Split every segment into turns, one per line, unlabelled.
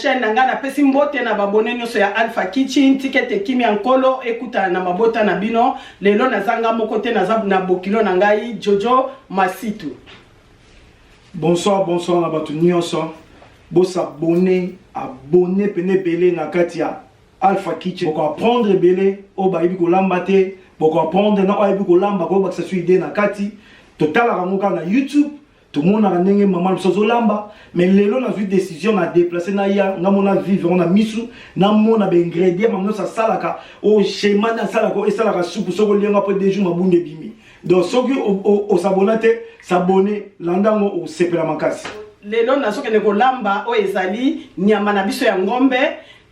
chaîne nanga na pesi mbote na babone nyoso ya Alpha Kitchen ticket kimi ankolo ekuta na mabota na bino lelo nazanga moko te nazabu na bokilo na ngai Jojo Masitu.
Bonsoir na batu nyonso. Bosa abonné pene belé na katia Alpha Kitchen. Boko apprendre belé o ba ibi ko lamba te, boko apprendre na o ibi ko lamba ko ba sa suide na kati. Total rangoka na YouTube. Tout le monde a ndenge maman so lamba mais lelo na vu décision na déplacer na ya na mona vivre on a misu na mona be ingrédients maman ça salaka o schéma na salaka et salaka soupe so ko lianga après 2 jours mabunde bimi donc soki o s'abonner landango o sepela makasi
lelo na soki ne ko lamba o ezali nyama na biso ya ngombe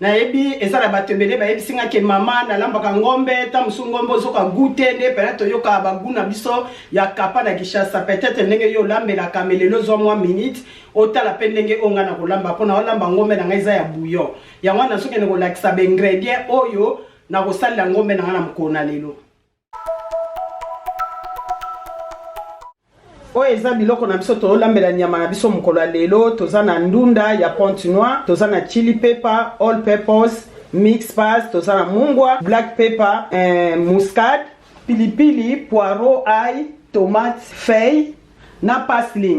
na ebi ezala batebele ba ebi singa ke mama na lamba ka ngombe ta musungombo zoka goûter ne peut-être yoka baguna biso ya kapa na Kishasa peut-être ndenge yo lambela kamelelo zo mwa minute otala pe ndenge onga na kolamba pona olamba ngombe na ngaiza ya bouillon ya wana soki ne ko lakisa be ingrédients oyo na ko sala ngombe na ngana mkona lelo oyo eza biloko na biso tolambela nyama na biso mokolo lelo toza na ndunda ya pointe noire toza na chili pepper all peppers mix spice toza na mungwa black pepper muscade pilipili poireau ail tomate feuille na parsley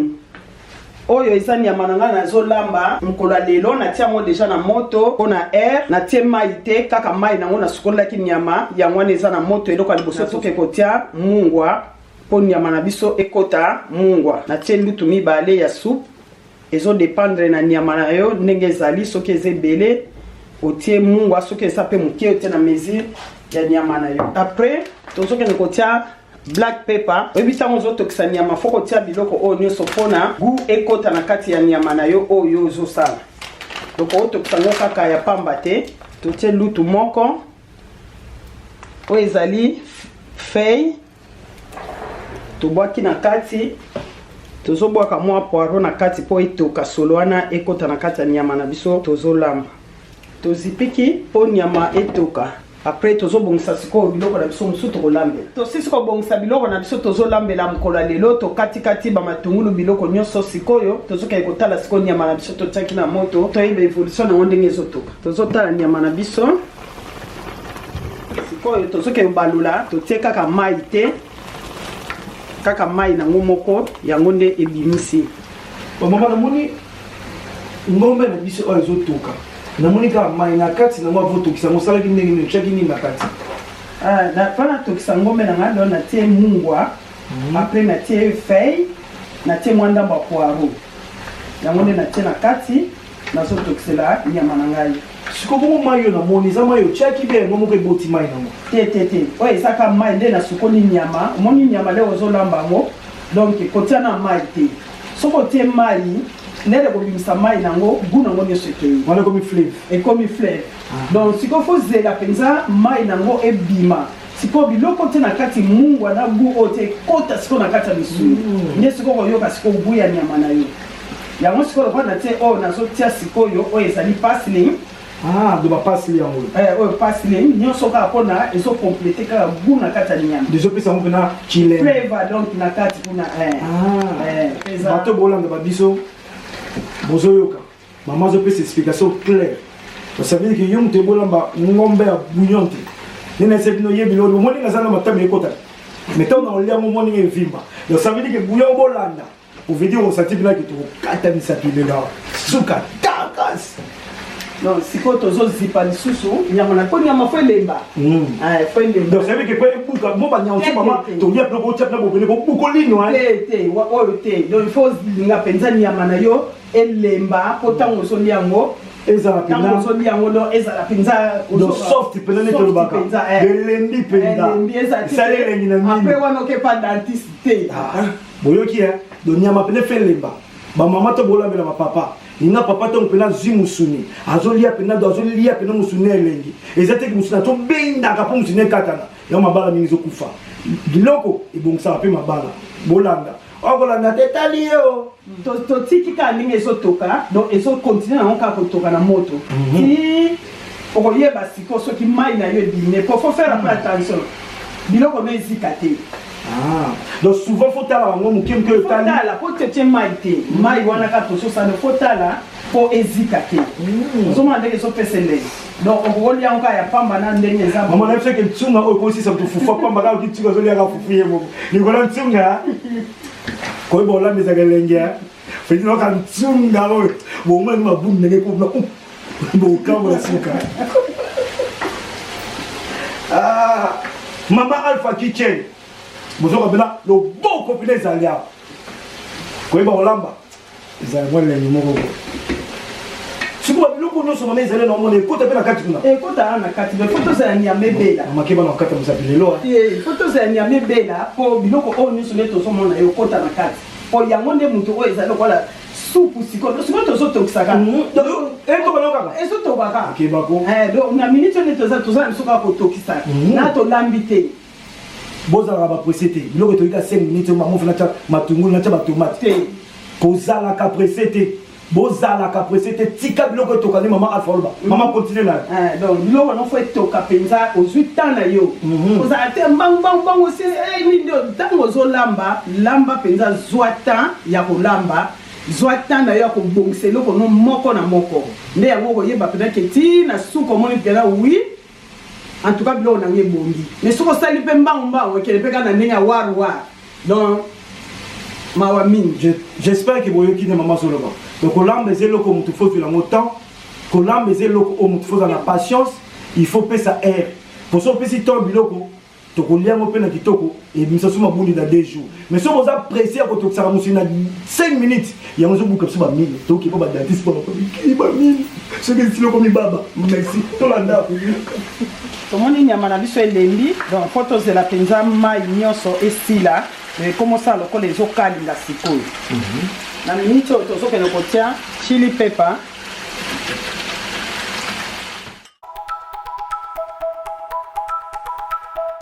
oyo eza nyama na nga nazolamba mokolo lelo natia yango deja na moto mpona air natie mai te kaka mai nango nasukolaki nyama yango wana eza na moto eloko ya liboso toke kotia mungwa pour nyama na biso ekota mungwa na tie lutu mibale ya soupe ezo dépendre na nyama na yo ndenge ezali soki ezebele otie mungwa soki eza pe moke otie na mesure ya nyama na yo après tozokende kotia black pepper oyebisa ngo ozotokisa nyama fo kotia biloko oyo nyonso mpona goût ekota na kati ya nyama na yo oyo ozosala donc otokisa ngo kaka ya pamba te totie lutu moko oyo ezali feuille tobwaki na kati tozobwaka mwa poireau na kati po etoka solo wana ekota na kati ya nyama na biso tozolamba tozipiki po nyama etoka après tozobongisa sikoyo biloko na biso mosusu tokolambela tosisi kobongisa biloko na biso tozolambela mokolo lelo tokatikati bamatungulu biloko nyonso sikoyo tozokende kotala sikoyo nyama na biso totiaki na moto toyeba evolution nango ndenge ezotoka tozotala nyama na biso sikoyo tozokende balula totie kaka mai te kaka mai na ngomoko yango nde ebimisi
mama na moni ngombe na biso oyo ezotoka na moni ka mai na kati na mwa votokisa mosala kindenge ni chaki ni na kati
na pana tokisa ngombe na ngado na tie mungwa après na tie feuille na tie mwanda ba poireau yango nde na tie na kati na so tokisela nyama na ngai
siko bongo mai yo na moni za mai yo chaki be ngomoko eboti mai nango
te oyo ezaka mai nde na sukoli nyama omoni nyama leo ozolamba ngo donc kotia na mai te soko otie mai ndele kobimisa mai nango goût nango nyonso ekei
wana ekomi flave
ekomi flave donc siko fo zela mpenza mai nango ebima siko biloko te na kati mungwa na goût oyo te ekota siko na kati ya misuni nde siko koyoka siko goût ya nyama na yo yango siko lokola na tie oyo nazotia sikoyo oyo ezali parsley
de ba parsley yango
oyo parsley nyonso kaka mpona ezokomplete kaka goût na kati ya nyama
dezopesa ngo mpena chile
flavor donc na kati mpona
bato bolanda babiso bozoyoka mama azopesa explication claire ça veut dire que yo moto ebolamba ngombe ya bouillon te nene ese bino yebi lolo omoni nga za na matama ekota mais ntango na olia ngo omoni nga evimba donc ça veut dire que bouillon obolanda veut dire osati binaki tokokatanisa pilela suka takas
non siko tozozipa lisusu nyama na ko nyama fo elemba fo elemba
donc ça veut dire que pe buka mo ba nyauti mama to lia ploko tchap na bobele ko bukolino
te oyo te donc il faut nga penza nyama na yo elemba po tango so liango
ezala
penza so liango no ezala penza
donc soft penza ne to baka elembi penza ça les lengi na mini
après wana ke pas dentiste te
boyoki donc nyama pene fe elemba ba mama to bola bela papa Nina papa ton pena zimusuni azolia pena dozolia pena musuni elengi ezate ki musuna to benda ka po musuni katana ya mabala mingi zokufa biloko ibongisa pe mabala bolanda okolanda tetali yo
to tiki ka ningi ezotoka donc ezo continuer na onka kotoka na moto ti okoyeba siko soki mai na yo dîner faut faire attention biloko no ezikate
donc souvent faut tala ngo mukem que
tala la faut te mai te mai wana ka to so ça ne faut tala po ezika te ozomona ndenge ezopesa ndenge donc okolia ngo ya pamba na ndenge eza
maman na biso ke tsunga oyo kosi sa fufa pamba ka kitsunga zo liaka fufu yebo nikola tsunga ko bo la meza kelenge feti no kan tsunga oyo bo mwana mabu ndenge ko na bo kama suka Mama Alpha Kitchen bozoka bela lo boko pile zalia ko ba olamba za ngwele ni moko siku biloko no soma mezale no mona ekota pe na kati kuna
ekota na kati be photo za ni amebela
makeba na kati musapilelo
photo za ni amebela po biloko o ni soneto so mona ekota na kati po yango nde mutu o ezalo kola supu sikoyo to zoto kusaka
eto baloka
ezoto baka
kebako
donc na minute ne toza misuka ko tokisa na to lambite
bozala ba presete biloko to ika 5 minutes maman fana cha matungulu na cha tomate kozala ka presete bozala ka presete tika biloko to kani maman Alpha Loba maman continue là
donc biloko no faut to ka penza ozwi tana yo ozala te bang aussi ni ndo tango zo lamba penza zwata ya ko lamba zwata na yo ko bongse loko no moko na moko nde yango ko yeba peut-être ti na suko moni pela oui en tout cas biloko na nge bongi mais soko sali pe mbang ke pe kana nenya warwa donc mawa mingi
j'espère que boyo kine maman Soloba donc olambe ze loko mutu faut la montant kolambe ze loko mutu faut dans la patience il faut payer sa air pour so pesi to biloko to kolia ngo pe na kitoko et misa suma bundi da 2 jours mais so boza pressé ko to sara musina 5 minutes ya ngo buka so ba 1000 to ki ba dentiste pour ki ba 1000 ce que si loko mi baba merci to landa
tomoni nyama na biso elembi donc photos de la penza mai nyonso esila comment ça lokola ezokalinga sikoyo na minute oyo tozokende kotia chili pepper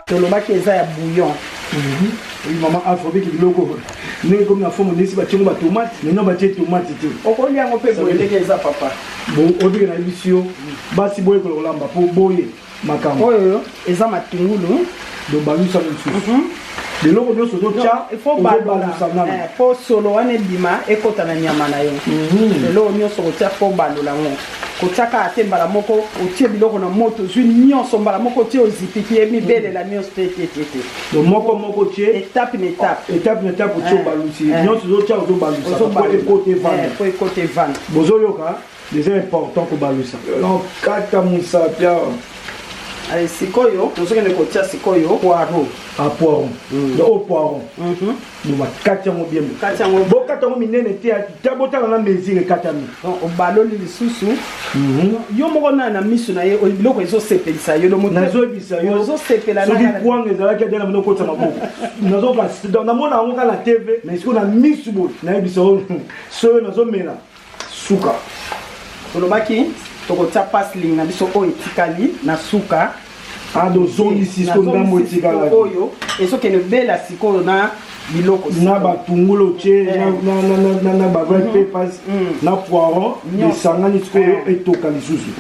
tolobaki eza ya bouillon
oui maman Alpha ki biloko ndenge comme na forme ndesi batie ba tomate mais non batie tomate te
okolia ngo pe boye ndenge eza papa
bon obike na bisio basi boye ko lamba po boye makambo
oyo eza matungulu
do balusa mususu biloko nyonso totia
ifo balusa po solo wana ebima ekota na nyama na yo biloko nyonso kotia po balola ngo kotiaka ate mbala moko otie biloko na moto zwi nyonso mbala moko otie ozipiki emibelela nyonso te
donc moko tie
étape
na étape otie obalusi nyonso ozotia ozobalusa po ekote vane bozoyoka déjà important kobalusa donc kata musapia
sikoyo tozokende kotia sikoyo poireau
poireau donc poireau donc bakati yango bien bokata yango minene te ta botala na mesure kata mi
donc obaloli lisusu yo moko na misu na ye biloko ezosepelisa yo
nazoyebisa yo
ozosepela
soki kwanga ezalaki adena bino kota maboko nazoka namona yango kaka na tv mais sikoyo na misu boye nayebisa oyo soyo nazomela suka
olobaki tokotia pasling na biso oyo etikali na suka
dozongisi so ndambo etikala
oyo ezokende bela sikoyo na biloko
na batungulu tie na ba red peppers na poiron esangani sikoyo etoka lisusu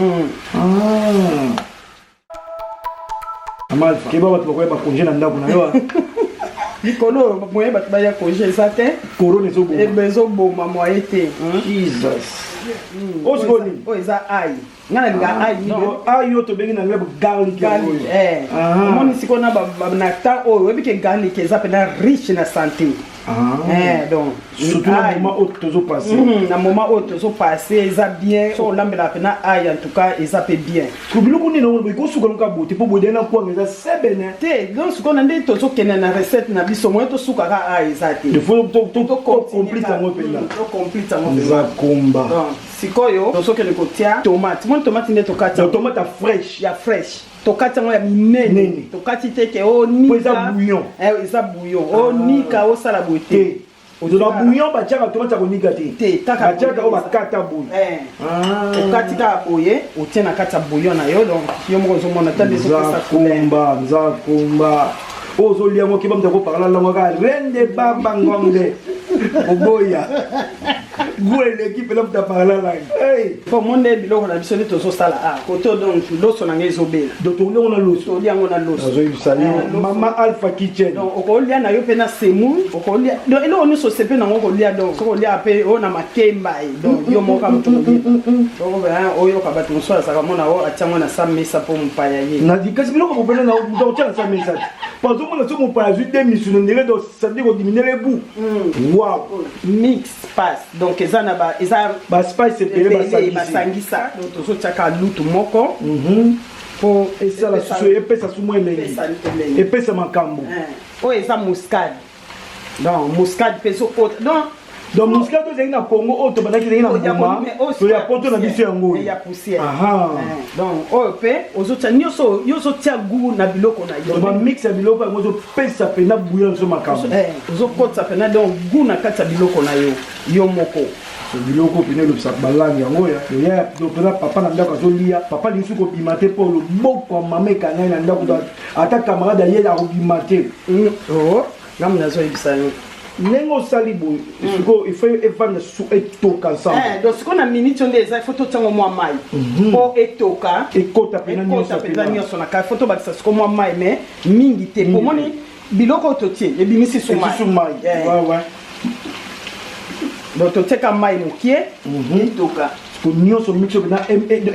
amal keba bato bakoya bakonge na ndako na yo
likolo moye bato baya konge eza te
korona
ezoboma moye te
jesus osikoni
oyo eza ai nga nalinga
ai yo tobengi na ngela garlic
omoni sikoyo na temps oyo oyebike garlic eza mpena riche na santé donc
surtout na moment oyo tozopase
na moment oyo tozopase eza bien so olambela mpena ai en tout cas eza mpe bien
biloko nini ongo ekosuka noka bote mpo boye na kwanga eza sebene
te donc sikoyo na nde tozokende na recette na biso moye tosukaka ai eza te
tocomplite yango mpenza eza komba
sikoyo tozokende kotia tomate moni tomate nde tokatia
tomate ya fresh
tokati yango ya minene tokati te ke onika eza bouillon onika osala boye te
ozola bouillon batiaka tomate ya konika te batiaka oyo bakata boye
okati kaka boye otie na kati ya bouillon na yo donc yo moko ozomona ta
nza komba oyo ozolia moki bamuta koparla lango kaka rende babangonge oboya Go l'équipe là pour parler là. Hey.
Pour mon nez biloko na biso to so sala ah koto donc loso na ngai zobela.
Donc on a l'os.
To lia ngona loso.
Maman Alpha Kitchen.
Donc oko lia na yo pe na semu, oko lia. Donc elo oni so sepe na ngoko lia donc so lia pe o na makemba donc yo moka mtu mbi. Donc ba oyo ka batu so saka mona o atyango na samisa po mpaya ye.
Na di kasi biloko bopena na donc tiens ça message. Par exemple on a so mon paya juste démission on dirait donc ça dit qu'on diminue les bouts. Wow.
Mix pass donc ezana ba
spice c'est pele
ba sangisa donc to so chaka lutu moko.
Pour esa la susu epesa sumo elengi. Epesa makambo.
O eza muscade. Donc muscade peso pot.
Donc muscade to zengina Congo o to banaki zengina ngoma. To ya poto na biso yango.
Ya poussière.
Aha.
Donc o pe ozocha nyoso tia goût na biloko na yo.
Ba mix ya biloko yango zo pesa pe na bouillon so makambo.
Ozokotsa pe na donc goût na kati ya biloko na yo. Yo moko.
So biloko pene lo sa balangi yango ya donc na papa na ndako zo lia papa linsu ko bimate pour le boko mama kana na ndako ata camarade ye la ko bimate.
Oh, ngam na zo ibisani.
Nengo salibo il faut evana su etoka ensemble.
Donc ce qu'on a minute on des photo tango moi mai. Po etoka
ekota pena
nyoso na ka photo bakisa ce ko moi mai mais mingi te pour moni biloko totie e bimisi su mai.
Ouais.
Donc toteka mai mokie etoka.
Ko nyoso mixo na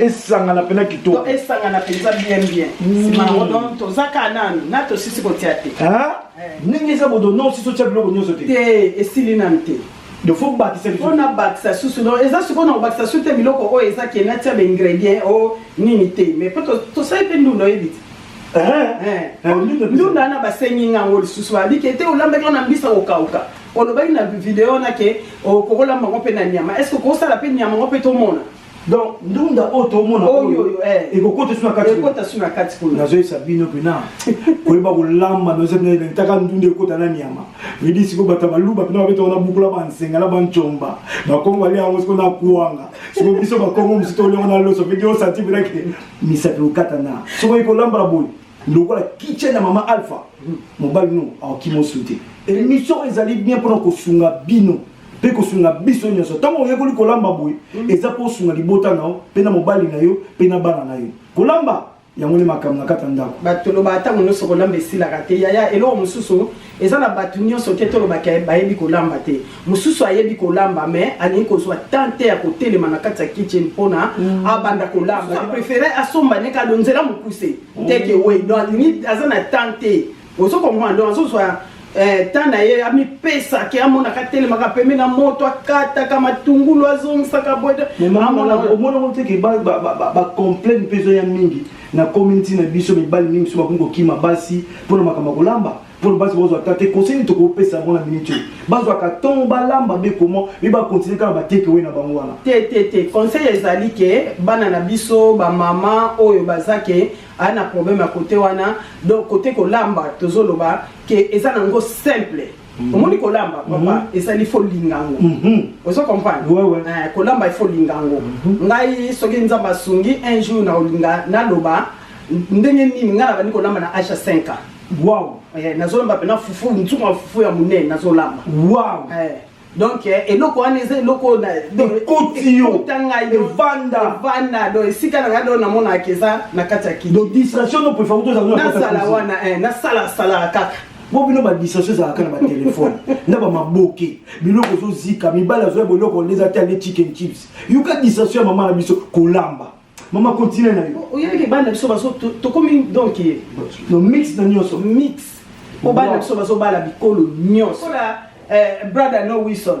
esanga na pena kitoko.
To esanga na penza bien. Sima rodon to zaka nani na to sisi ko tiate.
Ah? Ningi sa bodo non si so tia biloko nyoso te.
Te esili nante.
Il faut battre ça.
On a battu ça sous donc eza ce qu'on a battu ça sous te biloko o eza ki na tia be ingrédients o nini te mais peut to ça pe nduno ebiti. Ndunda na basenyi ngango lisusu abi ke te olamba kana mbisa okauka. Olobaki na vidéo na ke okolamba ngo pe na nyama. Est-ce que ko sala pe nyama ngo pe to mona?
Donc ndunda oto mona
oyo
ekokota suna kati
ekota suna kati kuna
nazo sabino pena koyeba kolamba no sepne taka ndunda ekota na nyama vidi siko bata baluba pena babeto na bukula bansenga na banchomba bakongo ali ango siko na kuanga siko biso bakongo msito le ona loso video sati bila ke misape okata na siko ikolamba boy lokola kitchen na mama Alpha mobali no akimo sute émission ezali bien pour ko sunga bino pe ko sunga biso nyoso tango yekoli kolamba boy eza po sunga libota nao pe na mobali na yo pe na bana na yo kolamba yango le makam na kata ndako
batolo batango nyonso kolamba esila kate yaya elo mususu eza na batu nyonso te tolo bayebi kolamba te mususu ayebi kolamba mais ani ko soit tante ya kotelema na kati ya kitchen pona abanda kolamba je préférais asomba ne ka donzela mukuse teke we donc ni azana tante ozo comprendre donc ozo soit tana ye ami pesa ke amona katele makapeme na moto akata kama tungulu azongisa kabweta
amona omona wote ke ba complain peso ya mingi na community na biso mibali mingi so bakungo kima basi pona makama kolamba pour basi bozo atate conseil to ko pesa mona minute bazo akaton balamba be comment bi ba continuer ka ba take we na bango wana
te conseil ezali ke bana na biso ba mama oyo bazake ana problème à côté wana donc côté kolamba tozoloba ke ezana ngo simple omoni kolamba papa ezali fo lingango ozo comprendre
ouais
kolamba il faut lingango ngai soki nzamba sungi un jour na olinga na loba ndenge nini ngala bani kolamba na Aisha 5 ans
wow
nazolamba pena fufu ntsuma fufu ya munene nazolamba
wow
donc eloko wana eza eloko na
kotiyo vanda
do esika na ngado na mona akeza na kati ya kiti
donc distraction no préfère to za
na sala wana na sala kaka
bobino ba distraction za kana ba téléphone na ba maboke biloko zo zika mibala zo boloko leza te ale chicken chips yuka distraction mama na biso kolamba mama continue na yo
oyeke bana biso baso to komi donc
no mix na nyoso
mix o bana biso baso bala bikolo nyoso brother no Wilson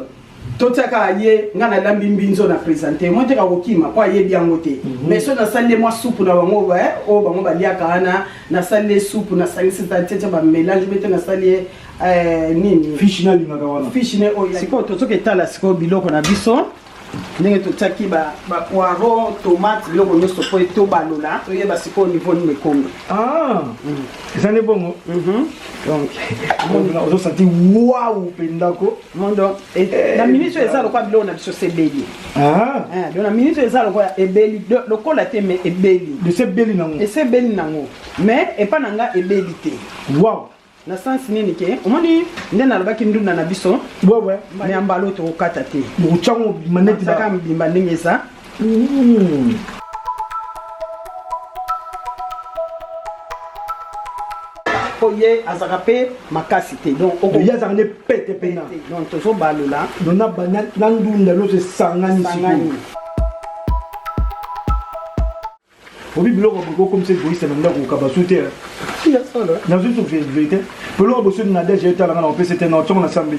totaka ye ngana lambi mbinzo na présenter moi te ka kokima kwa ye biango te mais so na salle moi soupe na bango o bango baliaka ana na salle soupe na salle c'est ba mélange bete na salle nini
fish na linga wana
fish ne o siko tozoke tala siko biloko na biso ndenge totaki ba poireau tomate biloko nyonso po to balola to ye ba siko niveau ni mekongo
ça n'est bon donc on a senti waouh pendako
mondo na ministre ezalo kwa biloko na biso sebeli donc na ministre ezalo kwa ebeli lokola te mais ebeli
de sebeli nango
et sebeli nango mais et pas nanga ebeli te
waouh
na sens nini ke omoni nde nalobaki ndunda na biso
ouais
me ambalo tokokata te
mochango maneti
saka mbimba ndenge eza ye azaka pe makasi te donc
ye azaka nde pete pena
donc tozobalola
na ndunda loso esangani sikoyo obi biloko bokokomisa egoïste na ndako okabasu te nazwi so vérité biloko boso na deje etalanga na opesa te na otongo na sambi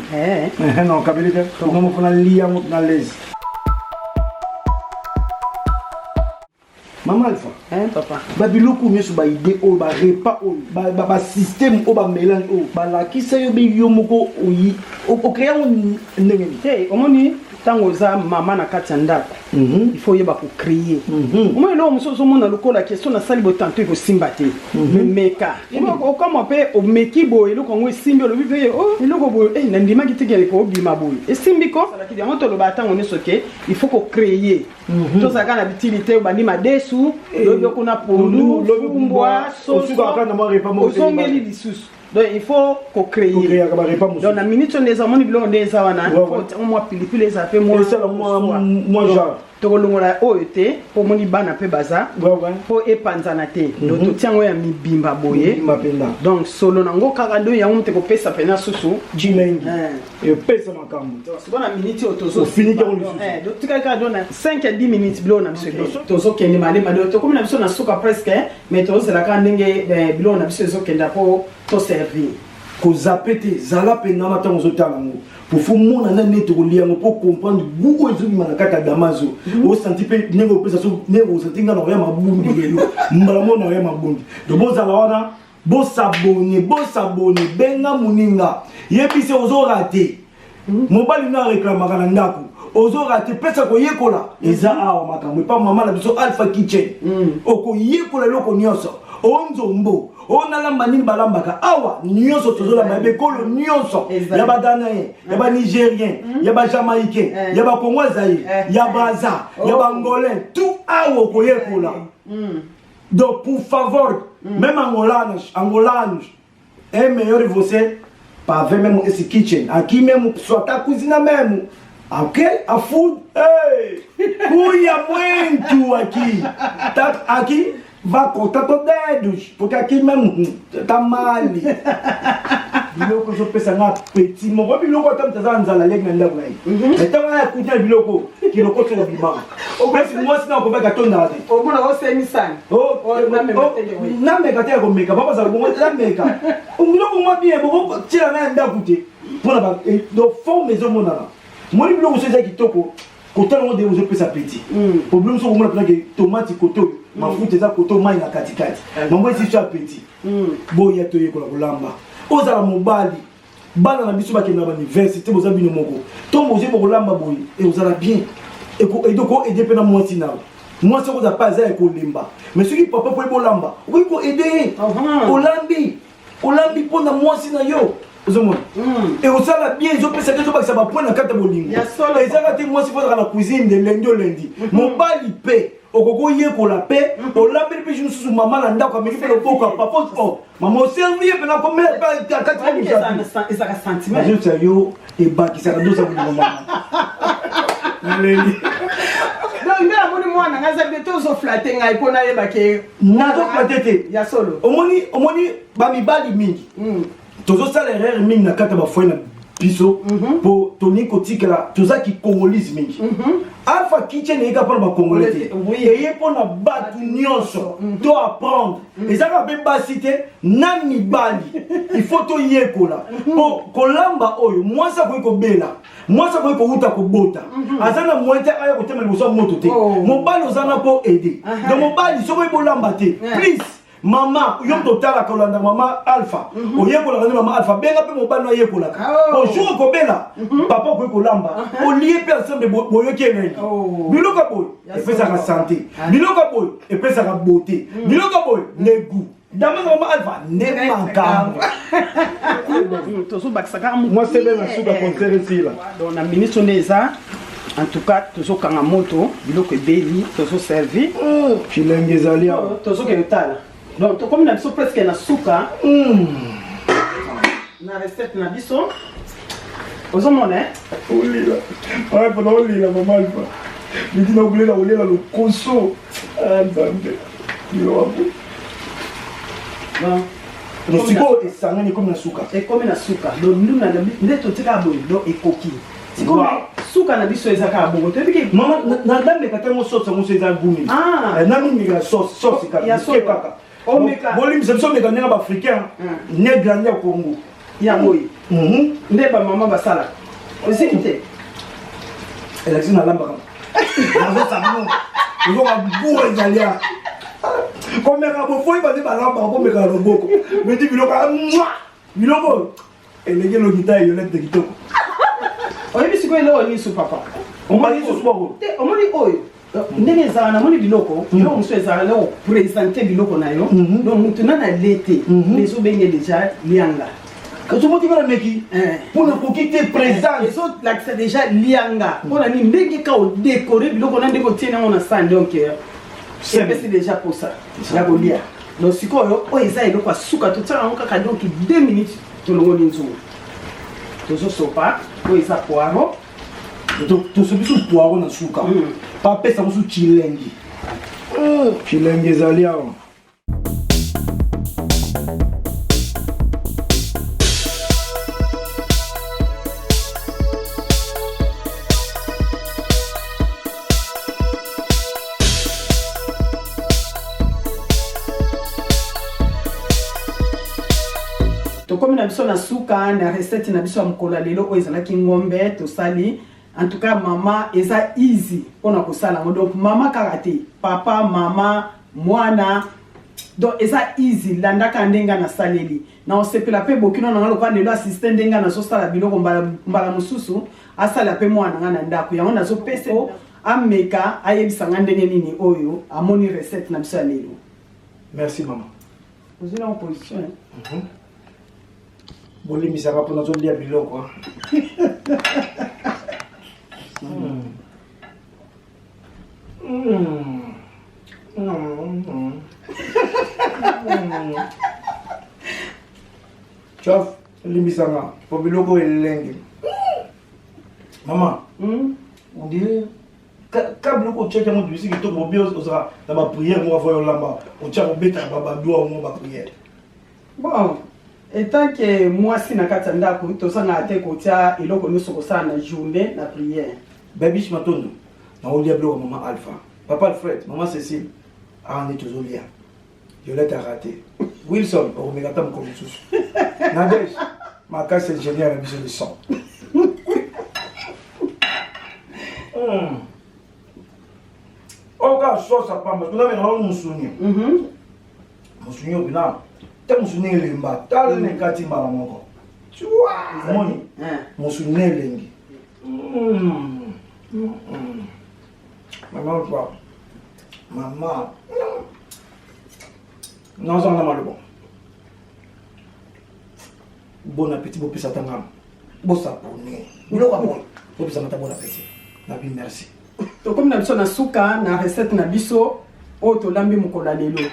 na okabeli te nomofona liyango na lese Maman Alpha,
papa.
Babiloko nyonso ba idée o ba repas o ba système o ba mélange o ba la kisa yo be yo moko oyi o créer un ndenge
te omoni tango za mama na kati ya ndako il faut yeba ko créer omoni lo musozo mona lokola question na sali botanto ko simba te meka o kama pe o meki bo eloko ngo simbi lo bive o eloko bo na ndima kitegele ko bima bo e simbi ko sala ki diamoto lo batango ne soke il faut ko créer to saka na bitilité ba ndima desu lobi kuna pondu fumbwa soso ozongeli lisusu donc il faut ko créer donc na minute on les amoni biloko ndeza wana moi pilipili eza pe moi genre tokolongola oyo te po moni bana pe baza po epanzana te donc totiango ya mibimba boye donc solo nango kaka ndo yango mte kopesa pena susu
jilengi epesa makambo
sibona minute otozo finiki on donc tikaka dona 5 à 10 minutes bilo na biso tozo kende male male to comme na biso na suka presque mais tozo la ka ndenge bilo na biso zo kenda po to servir
ko zapete zala pena matango zo tala ngo pour faut mona na neto kolia ngo pour comprendre goût ezoki manakata damazo o senti pe nego pesa so nego senti nga na ya mabundu lelo mbala mona ya mabundu do bozala wana bo sabone benga muninga yebise ozo rater mobali na réclamaka na ndako ozo rater pesa ko yekola eza awa makambo pa mama na biso Alpha Kitchen oko yekola loko nyonso onzombo ona lamba nini balambaka awa nyonso tozolamba bekolo nyonso ya badanaye ya ba nigérien ya ba jamaïcain ya ba congolais ya baza ya ba angolais tout awa koyekola donc pour favor même angolange un meilleur de você pas même esse kitchen aqui mesmo só tá cozinha mesmo ok a food cuia muito aqui va cortar todos dedos, porque aqui mesmo tá mal. Biloko je pesa nga petit, mon biloko tam tazana nzala lek na ndako nayi. Etanga ya kunya biloko kiloko to bima. O pesi moi sina ko beka tonda te.
O mona o semi san.
Na meka te ko meka, papa za ko na meka. O biloko mo bien, bo tira na ndako te. Pona ba do fond maison mona. Moi biloko se za kitoko. Koto ngo de uzo pesa petit. Problème so ko mona pena ke tomate koto. Mafuta za koto mai na katikati mambo esi cha petit boya to yekola kolamba ozala mobali bana na biso bakenda ba université boza bino moko tombo ze kolamba boyi et ozala bien et ko aider pena mwasi na mwasi ko za pas za ko lemba mais soki papa po bolamba oui ko aider olambi pona mwasi na yo ozomona et osala bien zo pesa kezo bakisa ba point na kata bolingo ezaka te mwasi fo na cuisine de lundi mobali pe okoko yekola pe olambeli pe jinu susu mama na ndako ameki pe loboko papa o mama oservi pe na komela pe kati
ezaka sentiment
je sais yo e bakisa na dosa bu mama naleli
donc ngala moni mwana ngaza be tozo flatter ngai pona yeba ke
nazo flatter te
ya solo
omoni ba mibali mingi tozo sala erreur mingi na kata ba foi na biso po toni kotikela tozaki congolisme mingi Alpha Kitchen est capable de congolais. Et pour na batu nyonso to apprendre. Et ça va pas citer nami bali. Il faut to yekola. Pour kolamba oyo, moi ça ko bela. Moi ça ko uta ko bota. Azana moite aya ko tema liboso moto te. Mon bali ozana pour aider. Donc mon bali so ko lamba te. Please Maman, yom total la kolanda maman Alpha. Oye ko la maman Alpha. Benga pe mo bano ye ko la. Bonjour ko bela. Papa ko ko lamba. O lié pe ensemble boyo keneli. Biloko boy, e pesa ka santé. Biloko boy, e pesa ka beauté. Biloko boy, le goût. Dama maman Alpha, ne manka.
Tozo baksaka mu.
Moi c'est bien la soupe à concert ici là.
Donc na ministre neza. En tout cas, tozo kanga moto, biloko beli, tozo servi.
Chilenge zalia.
Tozo ke tala. Donc, comme on a presque na suka, na recette na biso. Ozomona
olila. Ouais, pendant olila maman Alpha. Je dis non olila olila le conso. Ah Nzambe. Yo apo.
Bon.
Donc siko esangani comme na suka.
Et comme na suka. Donc nous na ndeto tika boy do ekoki. Siko suka na biso ezaka bongo. Tebiki
maman na ndambe katamo sauce mo seza gumi.
Ah.
Na mimi la sauce kaka.
Ya sauce kaka. O meka.
Bolim zemso meka ndenga ba africain. Ne grande au Congo.
Ya boy. Nde ba mama basala. Osikite.
Elle a dit na lamba. Na ça bon. Ils ont un beau italien. Comme meka bo foi ba de ba lamba bo meka loboko. Me di biloko biloko. Elle est lo guitare yolette de kitoko.
Oyebi siko elo ni su papa.
Omali su sport.
Te omali oyo. Ndenge za na moni biloko, biloko so ezala lo présenter biloko na yo. Donc maintenant na l'été, les autres bengé déjà lianga.
Quand tu motives la meki pour ne quitter présent.
Les autres là c'est déjà lianga. On a ni ndenge ka o décorer biloko na ndeko tiena on a stand donc c'est déjà pour ça. La golia. Donc siko o eza eloko suka to tsala on kaka donc 2 minutes to longo nzungu. Tozo sopa, o eza poaro.
Tu sabes o poaro na suka. Pas pesa musu chilengi. Chilengi zaliao.
Comme na biso na suka na recette na biso mkola lelo o ezala ki ngombe to sali. En tout cas mama eza easy pona ko sala. Donc mama karate, papa, mama, mwana. Donc eza easy landa ka ndenga na saleli. Na osepela pe bokino na ngalo kwa lelo assistant ndenga na so sala biloko mbala mususu asala pe mwana ngana ndako. Yango nazo pese ameka ayebisa ndenge nini oyo amoni recette na biso lelo.
Merci maman.
Vous êtes en position.
Bolimi ça va pour notre dia biloko. Chef, limisanga, pour biloko elenge. Maman, on dirait quand biloko tchèque mon musique qui tombe bien osera dans ma prière on va voir là-bas. On tient au bêta baba doigt on va prière.
Bon, étant que moi si na kati ndako to sanga te ko tia eloko nyonso ko sala na journée na prière.
Baby matondo. Na olia biloko maman Alpha. Papa Alfred, maman Cécile. Ah on est toujours là. Violette a raté. Wilson, on me gâte comme sous. Nadège, ma casse ingénieur a besoin de sang. Oh, quand je ça pas, parce que là, on a un souvenir. Mon souvenir, là, t'as mon souvenir, il est bas. T'as le nez qui m'a encore. Tu vois, mon souvenir, il est maman, quoi? Maman. Non, ça n'a pas le bon. Bon appétit, bon pisa tangam. Bon sapone. Bilo quoi bon? Bon pisa mata bon appétit. Nabi merci.
To comme na biso na suka na recette na biso o to lambi mukola lelo.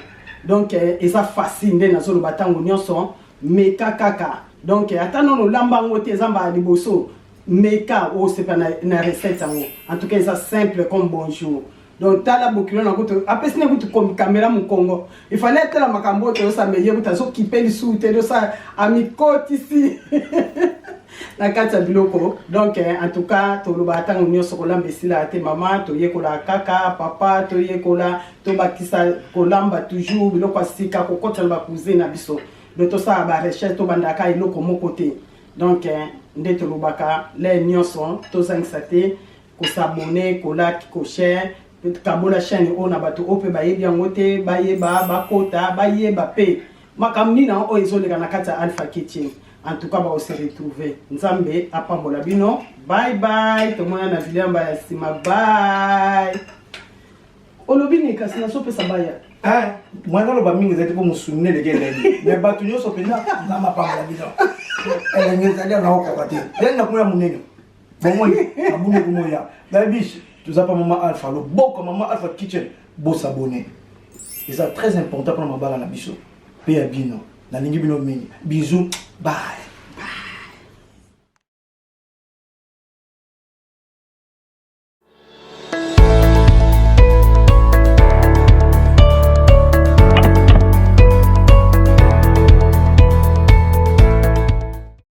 Donc eza facile nde na zolo batango nyonso meka kaka. Donc atano no lamba ngote zamba liboso meka o sepa na recette yango. En tout cas c'est simple comme bonjour. Donc tala bokilo na kuto apesine kuto comme caméra mu Congo. Il fallait tela makambo to sa meilleur kuta so kipe sous te do sa amicoti ici. Na kati biloko. Donc en tout cas to lo batango nyonso ko lamba sila te mama to yekola kaka papa to yekola to bakisa ko lamba toujours biloko asika ko kota ba cousin na biso. Donc to sa ba recherche to bandaka iloko moko te. Donc nde to lo baka les nyonso to sangisa te ko s'abonner ko like ko share kabola chaîne on a bato ope bayebi yango te bayeba bakota bayeba pe makamni na o ezoleka na kati Alpha Kitchen. En tout cas ba se retrouver nzambe apambola bino bye bye to mona na video ya sima bye olobini kasi na sope sabaya
moi dans le bamingi zete pour me souvenir de gelen mais bato nyo sope na mapambola bino elle ngeza na okakati tena kuna munenyo bon abune kumoya la biche tout ça pas maman Alpha le bon comme maman Alpha Kitchen beau s'abonner et ça très important pour ma bala na biso pe ya bino na lingi bino mingi bisous bye.